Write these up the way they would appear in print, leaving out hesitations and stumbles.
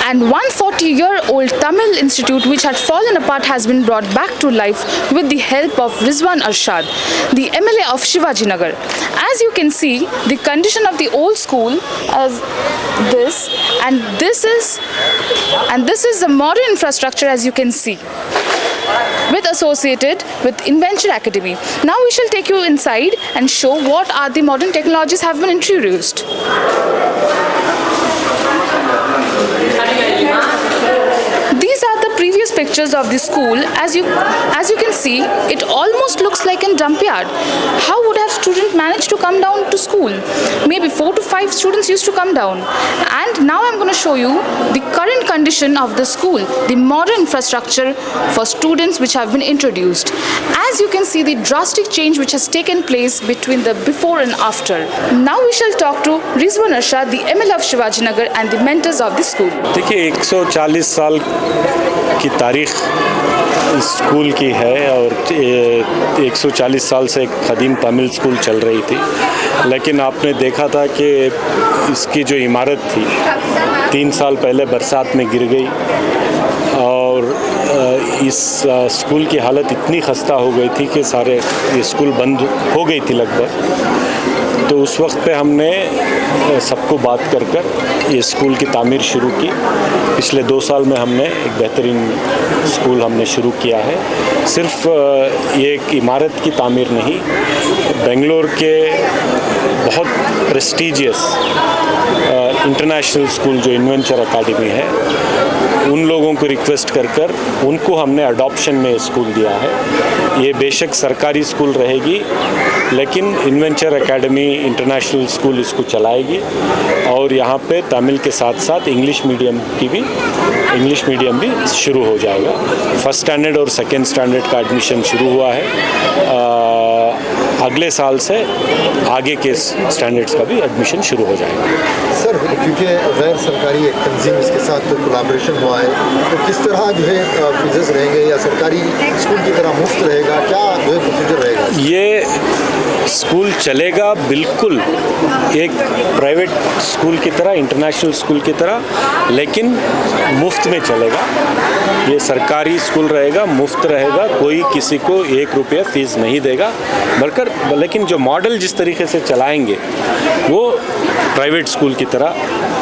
And 140-year-old Tamil institute which had fallen apart has been brought back to life with the help of Rizwan Arshad, the MLA of Shivajinagar. As you can see, the condition of the old school as this, and this is the modern infrastructure, as you can see, with associated with Invention Academy. Now we shall take you inside and show what are the modern technologies have been introduced. These are the previous pictures of the school. As you can see, it almost looks like a dump yard. How would have students managed to come down to school? Maybe 4 to 5 students used to come down. And now I'm going to show you the current condition of the school, the modern infrastructure for students which have been introduced. As you can see, the drastic change which has taken place between the before and after. Now we shall talk to Rizwan Arshad, the MLA of Shivajinagar and the mentors of the school. देखिए 140 साल की तारीख इस school की है और 140 साल से एक कदीम तमिल स्कूल चल रही थी, लेकिन आपने देखा था कि इसकी जो इमारत थी 3 साल पहले बरसात में गिर गई और इस स्कूल की हालत इतनी खस्ता हो गई थी कि सारे ये स्कूल बंद हो गई थी लगभग। तो उस वक्त पे हमने सबको बात कर ये स्कूल की तामीर शुरू की। पिछले 2 साल में हमने एक बेहतरीन स्कूल हमने शुरू किया है। सिर्फ ये एक इमारत की तामीर नहीं, बेंगलोर के बहुत प्रेस्टीजियस इंटरनेशनल स्कूल जो इन्वेंचर एकेडमी है, उन लोगों को रिक्वेस्ट कर उनको हमने अडॉप्शन में स्कूल दिया है। ये बेशक सरकारी स्कूल रहेगी, लेकिन इन्वेंचर एकेडमी इंटरनेशनल स्कूल इसको चलाएगी और यहाँ पे तमिल के साथ साथ इंग्लिश मीडियम भी शुरू हो जाएगा। फर्स्ट स्टैंडर्ड और सेकेंड स्टैंडर्ड का एडमिशन शुरू हुआ है। अगले साल से आगे के स्टैंडर्ड्स का भी एडमिशन शुरू हो जाएगा। सर, क्योंकि गैर सरकारी एक तंजीम इसके साथ कोलैबोरेशन हुआ है, तो किस तरह जो है फीसेस रहेंगे या सरकारी स्कूल की तरह मुफ्त रहेगा, क्या जो है प्रोसीजर रहेगा? ये स्कूल चलेगा बिल्कुल एक प्राइवेट स्कूल की तरह, इंटरनेशनल स्कूल की तरह, लेकिन मुफ्त में चलेगा। ये सरकारी स्कूल रहेगा, मुफ्त रहेगा, कोई किसी को 1 रुपया फीस नहीं देगा, लेकिन जो मॉडल जिस तरीके से चलाएंगे वो प्राइवेट स्कूल की तरह,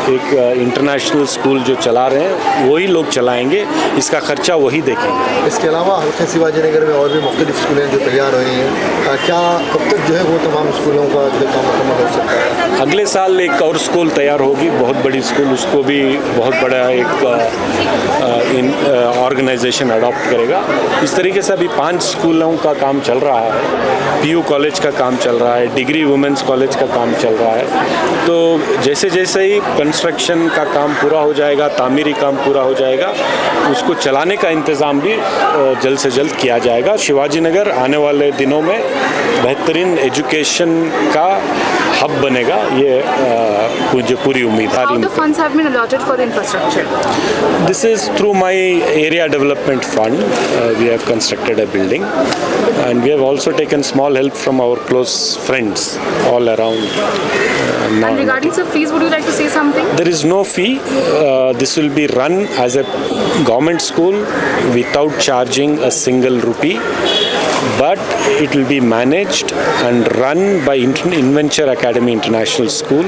एक इंटरनेशनल स्कूल जो चला रहे हैं वही लोग चलाएंगे, इसका खर्चा वही देखेंगे। इसके अलावा हल्के शिवाजीनगर में और भी मुख्तलिफ स्कूलें जो तैयार हो रही हैं, क्या कब तक जो है वो तमाम स्कूलों का जो काम मुकम्मल हो सकता है? अगले साल एक और स्कूल तैयार होगी, बहुत बड़ी स्कूल, उसको भी बहुत बड़ा एक ऑर्गेनाइजेशन अडॉप्ट करेगा। इस तरीके से अभी 5 स्कूलों का काम चल रहा है, पीयू कॉलेज का काम चल रहा है, डिग्री वुमेंस कॉलेज का काम चल रहा है। तो जैसे जैसे ही कंस्ट्रक्शन का काम पूरा हो जाएगा, तामीरी काम पूरा हो जाएगा, उसको चलाने का इंतज़ाम भी जल्द से जल्द किया जाएगा। शिवाजीनगर आने वाले दिनों में बेहतरीन एजुकेशन का हब बनेगा, ये मुझे पूरी उम्मीद है। How the funds have been allotted for the infrastructure? This is through my area development fund. We have constructed a building, and we have also taken small help from our close friends all around. And regarding the fees, would you like to say something? There is no fee. This will be run as a government school without charging a single rupee, but it will be managed and run by Inventure Academy International School.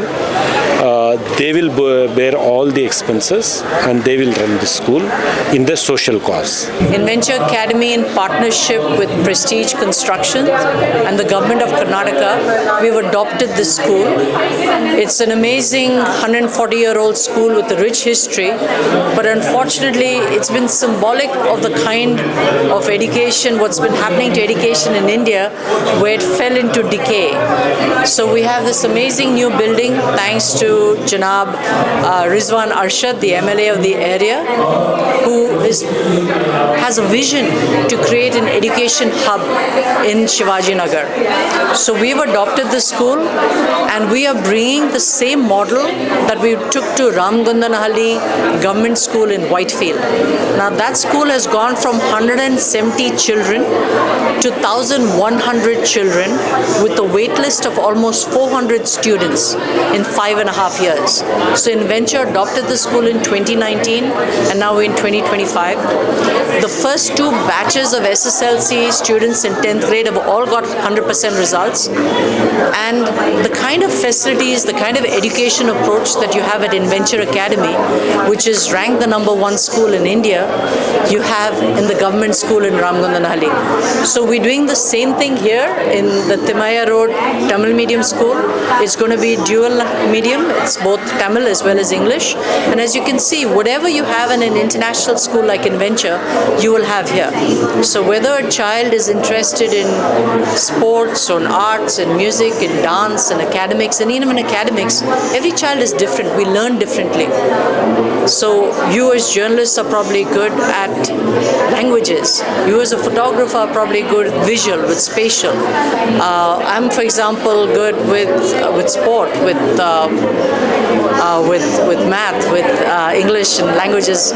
They will bear all the expenses and they will run the school in the social cause. Inventure Academy, in partnership with Prestige Construction and the government of Karnataka, we've adopted this school. It's an amazing 140-year-old school with a rich history, but unfortunately it's been symbolic of the kind of education, what's been happening to education in India, where it fell into decay. So we have this amazing new building thanks to Janab Rizwan Arshad, the MLA of the area, who has a vision to create an education hub in Shivajinagar. So we've adopted the school and we are bringing the same model that we took to Ramgundanahalli Government School in Whitefield. Now that school has gone from 170 children to 1,100 children with a wait list of almost 400 students in 5.5 years. years. So InVenture adopted the school in 2019 and now we're in 2025. The first two batches of SSLC students in 10th grade have all got 100% results. And the kind of facilities, the kind of education approach that you have at InVenture Academy, which is ranked the #1 school in India, you have in the government school in Ramgundanahalli. So we're doing the same thing here in the Timaya Road Tamil medium school. It's going to be dual medium. It's both Tamil as well as English. And as you can see, whatever you have in an international school like InVenture, you will have here. So whether a child is interested in sports or in arts and music and dance and academics, and even in academics, every child is different. We learn differently. So you as journalists are probably good at languages. You as a photographer are probably good visual, with spatial. I'm, for example, good with sport, with math, with English and languages,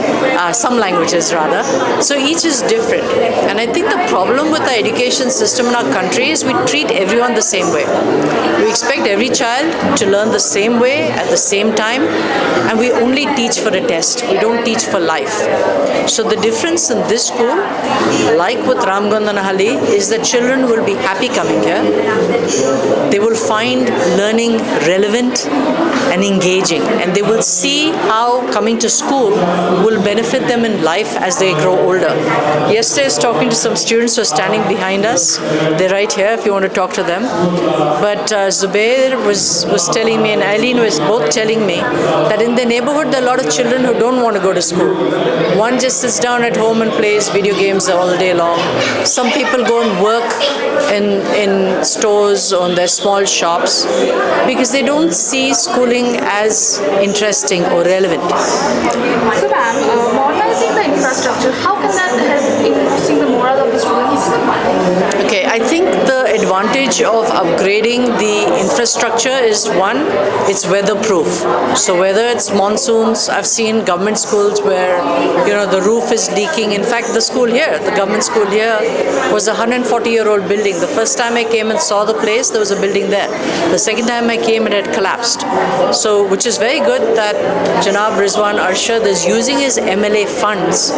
some languages rather. So each is different. And I think the problem with the education system in our country is we treat everyone the same way. We expect every child to learn the same way at the same time, and we only teach for a test. We don't teach for life. So the difference in this school, like with Ramgundanahalli, is that children will be happy coming here. They will find learning relevant and engaging, and they will see how coming to school will benefit them in life as they grow older. Yesterday I was talking to some students who are standing behind us. They're right here if you want to talk to them. But Zubair was telling me, and Eileen was both telling me, that in their neighborhood there are a lot of children who don't want to go to school. One just sits down at home and plays video games all day long. Some people go and work in stores or in their small shops because they don't see schooling as interesting or relevant. So ma'am, modernizing the infrastructure, how can that help in boosting the morale of the students? Okay, I think the advantage of upgrading the infrastructure is one, it's weatherproof. So whether it's monsoons, I've seen government schools where, the roof is leaking. In fact, the school here, the government school here, was a 140-year-old building. The first time I came and saw the place, there was a building there. The second time I came, it had collapsed. So, which is very good that Janab Rizwan Arshad is using his MLA funds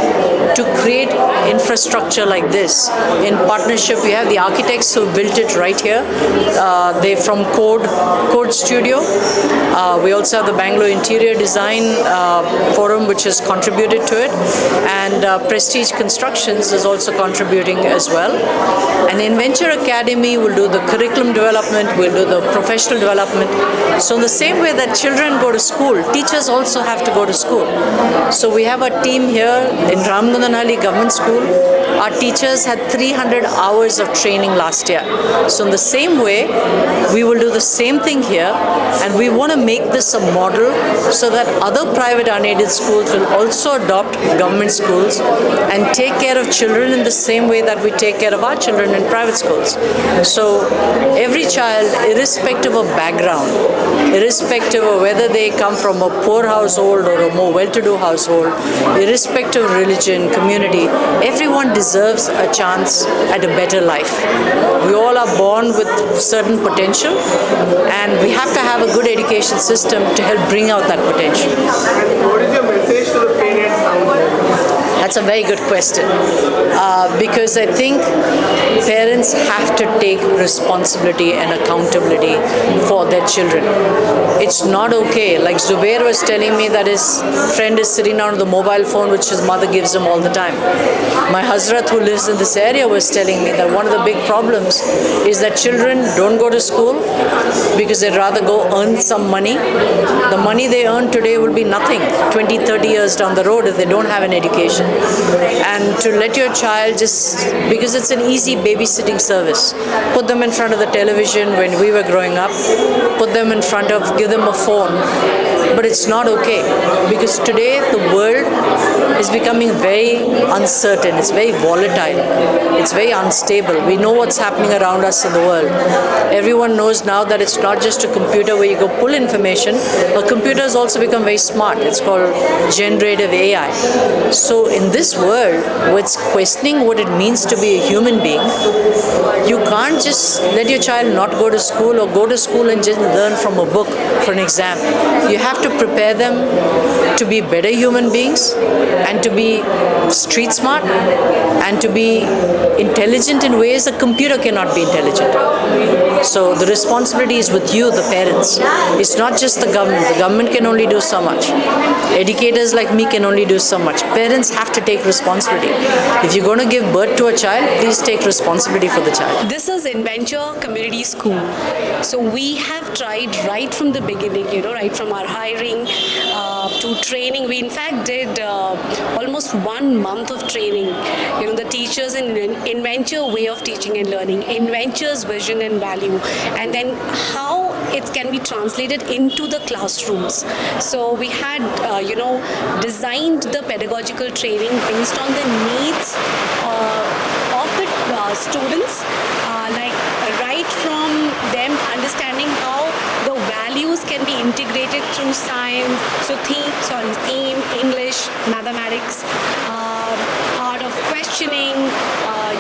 to create infrastructure like this. In partnership, we have the architects who built it right here. They're from Code Studio. We also have the Bangalore Interior Design Forum, which has contributed to it. And Prestige Constructions is also contributing as well. And InVenture Academy will do the curriculum development, will do the professional development. So in the same way that children go to school, teachers also have to go to school. So we have a team here in Ramgundanahalli Government School. Our teachers had 300 hours of training last year. So in the same way, we will do the same thing here, and we want to make this a model so that other private unaided schools will also adopt government schools and take care of children in the same way that we take care of our children in private schools. So every child, irrespective of background, irrespective of whether they come from a poor household or a more well-to-do household, irrespective of religion, community, everyone deserves a chance at a better life. We all are born with certain potential, and we have to have a good education system to help bring out that potential. What is your message to the parents out there? That's a very good question, because I think parents have to take responsibility and accountability for their children. It's not okay. Like Zubair was telling me that his friend is sitting down on the mobile phone which his mother gives him all the time. My Hazrat, who lives in this area, was telling me that one of the big problems is that children don't go to school because they'd rather go earn some money. The money they earn today will be nothing 20, 30 years down the road if they don't have an education. And to let your child because it's an easy babysitting service, put them in front of the television when we were growing up, put them in front of, give them a phone. But it's not okay, because today the world is becoming very uncertain. It's very volatile. It's very unstable. We know what's happening around us in the world. Everyone knows now that it's not just a computer where you go pull information. A computer has also become very smart. It's called generative AI. So in this world, where it's questioning what it means to be a human being, you can't just let your child not go to school or go to school and just learn from a book for an exam. You have to prepare them to be better human beings and to be street smart and to be intelligent in ways a computer cannot be intelligent. So the responsibility is with you, the parents. It's not just the government. The government can only do so much. Educators like me can only do so much. Parents have to take responsibility. If you're going to give birth to a child, please take responsibility for the child. This is Adventure Community School. So we have tried right from the beginning, right from our hiring to training. We in fact did almost 1 month of training. The teachers in Adventure way of teaching and learning, Adventure's vision and value, and then how it can be translated into the classrooms. So we had, designed the pedagogical training based on the needs of the students, like right from them understanding how the values can be integrated through science, so theme, English, mathematics, art of questioning,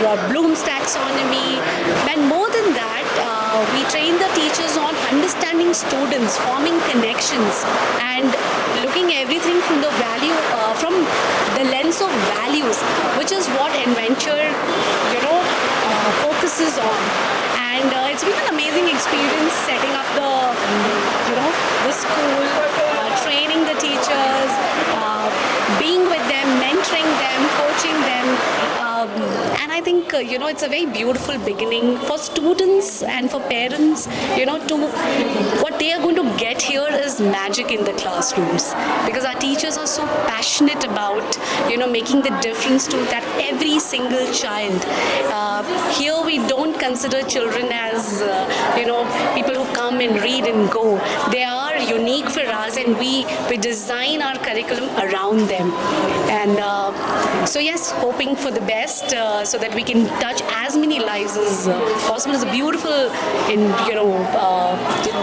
your Bloom's taxonomy, and more than that, we train the teachers on understanding students, forming connections, and looking everything from the value, from the lens of values, which is what Adventure, focuses on. And it's been an amazing experience setting up the school, training the teachers, being with them, mentoring them, coaching them. And I think, it's a very beautiful beginning for students and for parents, what they are going to get here is magic in the classrooms, because our teachers are so passionate about, making the difference to that every single child. Here we don't consider children as, people who come and read and go. They are unique for us, and we design our curriculum around them. And so yes, hoping for the best, so that we can touch as many lives as possible. It's a beautiful,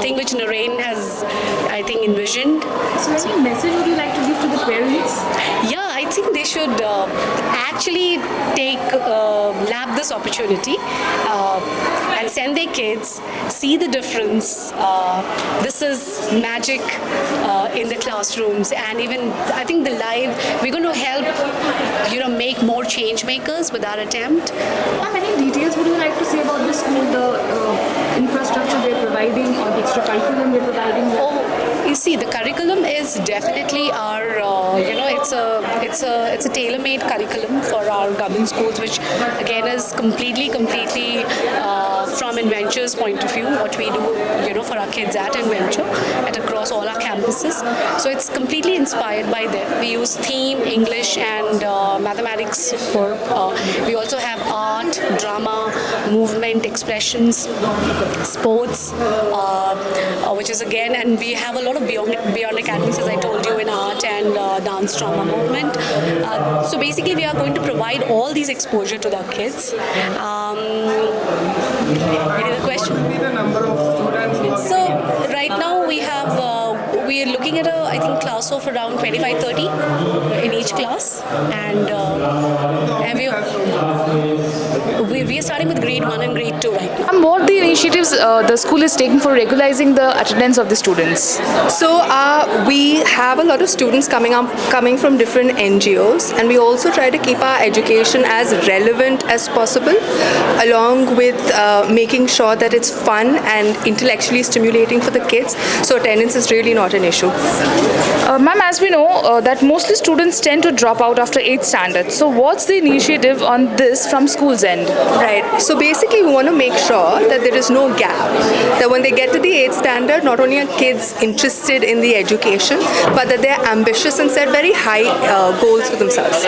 thing which Narain has, I think, envisioned. So any message would you like to give to the parents? Yeah, I think they should actually lab this opportunity and send their kids, see the difference. This is magic in the classrooms, and even I think we're going to help, make more change makers with our attempt. How many details would you like to say about this school, the infrastructure they're providing or the extra curriculum they're providing? You see, the curriculum is definitely our, it's a tailor-made curriculum for our government schools, which again is completely from Adventure's point of view, what we do, for our kids at Adventure, across all our campuses. So it's completely inspired by them. We use theme, English, and mathematics for. We also have art, drama, movement, expressions, sports, which is again, and we have a lot of beyond academies, as I told you, in art and dance, drama, movement. So basically, we are going to provide all these exposure to the kids. Any other question? So right now we are looking at I think class of around 25-30 in each class, and we are starting with grade 1 and grade 2 right now. And what the initiatives the school is taking for regularizing the attendance of the students? So we have a lot of students coming from different NGOs, and we also try to keep our education as relevant as possible, along with making sure that it's fun and intellectually stimulating for the kids. So attendance is really not an issue. Ma'am, as we know that mostly students tend to drop out after 8th standard. So what's the initiative on this from school's end? Right. So basically we want to make sure that there is no gap. That when they get to the 8th standard, not only are kids interested in the education, but that they're ambitious and set very high goals for themselves.